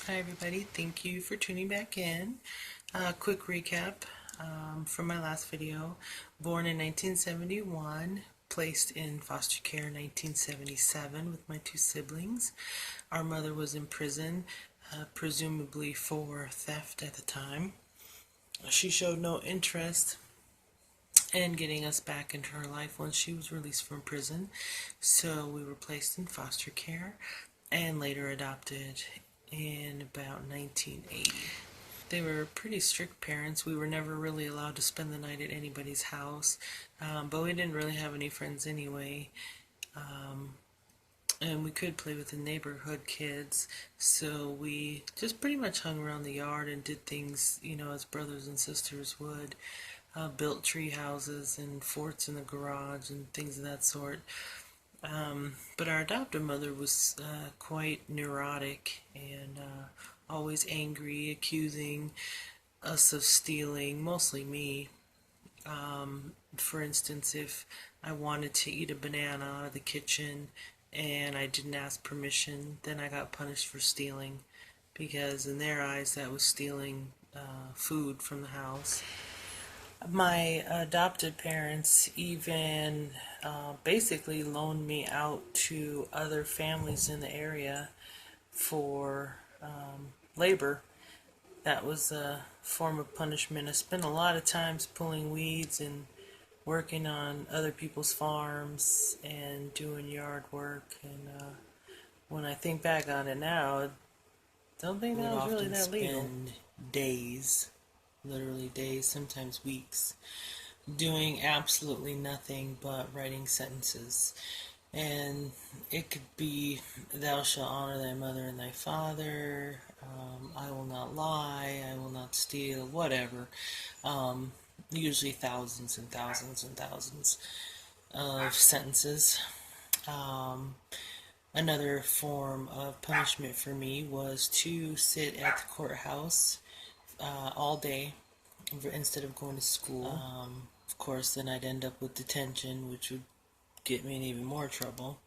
Hi everybody, thank you for tuning back in. Quick recap from my last video. Born in 1971, placed in foster care in 1977 with my two siblings. Our mother was in prison, presumably for theft at the time. She showed no interest in getting us back into her life once she was released from prison, so we were placed in foster care and later adopted in about 1980. They were pretty strict parents. We were never really allowed to spend the night at anybody's house, but we didn't really have any friends anyway. And we could play with the neighborhood kids, so we just pretty much hung around the yard and did things, as brothers and sisters would. Built tree houses and forts in the garage and things of that sort. But our adoptive mother was quite neurotic and always angry, accusing us of stealing, mostly me. For instance, if I wanted to eat a banana out of the kitchen and I didn't ask permission, then I got punished for stealing, because in their eyes that was stealing food from the house. My adopted parents even basically loaned me out to other families in the area for labor. That was a form of punishment. I spent a lot of times pulling weeds and working on other people's farms and doing yard work. And when I think back on it now, I don't think that was really that legal. Spend days, literally days, sometimes weeks, doing absolutely nothing but writing sentences. And it could be, thou shalt honor thy mother and thy father, I will not lie, I will not steal, whatever. Usually thousands and thousands and thousands of sentences. Another form of punishment for me was to sit at the courthouse all day instead of going to school. Of course, then I'd end up with detention, which would get me in even more trouble.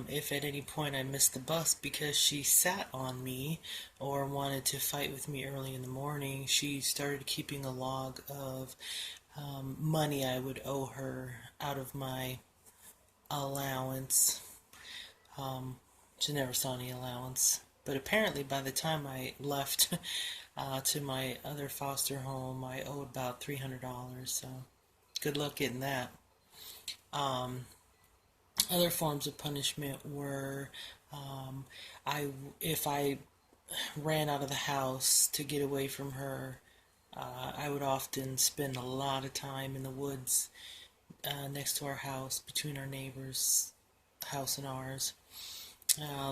If at any point I missed the bus because she sat on me or wanted to fight with me early in the morning, she started keeping a log of money I would owe her out of my allowance. She never saw any allowance. But apparently by the time I left to my other foster home, I owed about $300, so good luck getting that. Other forms of punishment were if I ran out of the house to get away from her, I would often spend a lot of time in the woods next to our house, between our neighbor's house and ours.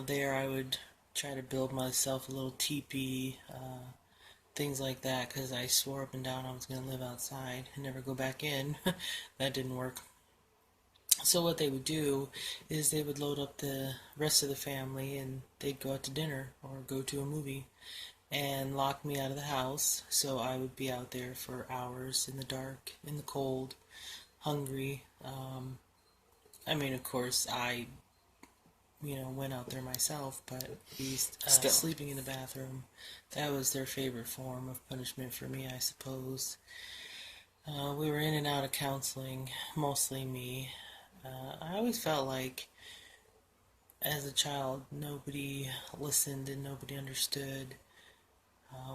There I would try to build myself a little teepee, things like that, because I swore up and down I was going to live outside and never go back in. That didn't work. So what they would do is they would load up the rest of the family and they'd go out to dinner or go to a movie and lock me out of the house, so I would be out there for hours in the dark, in the cold, hungry. Of course, I went out there myself, but still sleeping in the bathroom, that was their favorite form of punishment for me, I suppose. We were in and out of counseling, mostly me. I always felt like, as a child, nobody listened and nobody understood.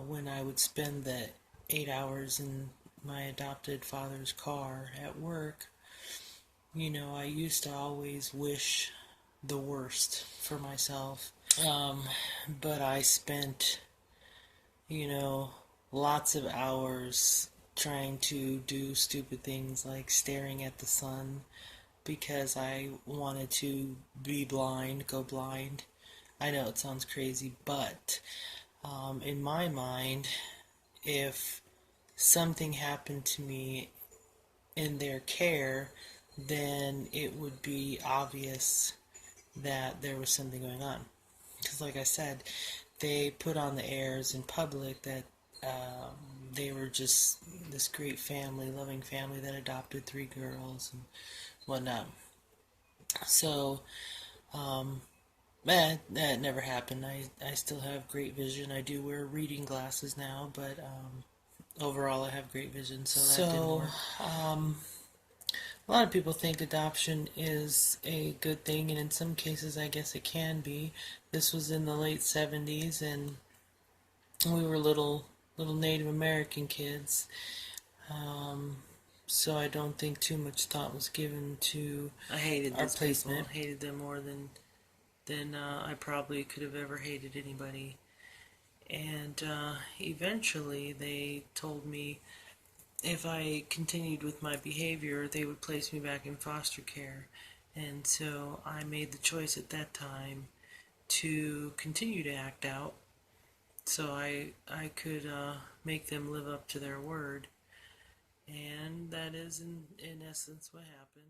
When I would spend the 8 hours in my adopted father's car at work, I used to always wish the worst for myself. But I spent, lots of hours trying to do stupid things like staring at the sun, because I wanted to be blind, go blind. I know it sounds crazy, but in my mind, if something happened to me in their care, then it would be obvious that there was something going on. Because like I said, they put on the airs in public that they were just this great family, loving family that adopted 3 girls and whatnot. So That never happened. I still have great vision. I do wear reading glasses now, but overall I have great vision, so that didn't work. A lot of people think adoption is a good thing, and in some cases I guess it can be. This was in the late 70s, and we were little Native American kids. Um, so I don't think too much thought was given to I hated our these people. placement. Hated them more than I probably could have ever hated anybody. And eventually, they told me if I continued with my behavior, they would place me back in foster care. And so I made the choice at that time to continue to act out so I could make them live up to their word. And that is, in essence, what happened.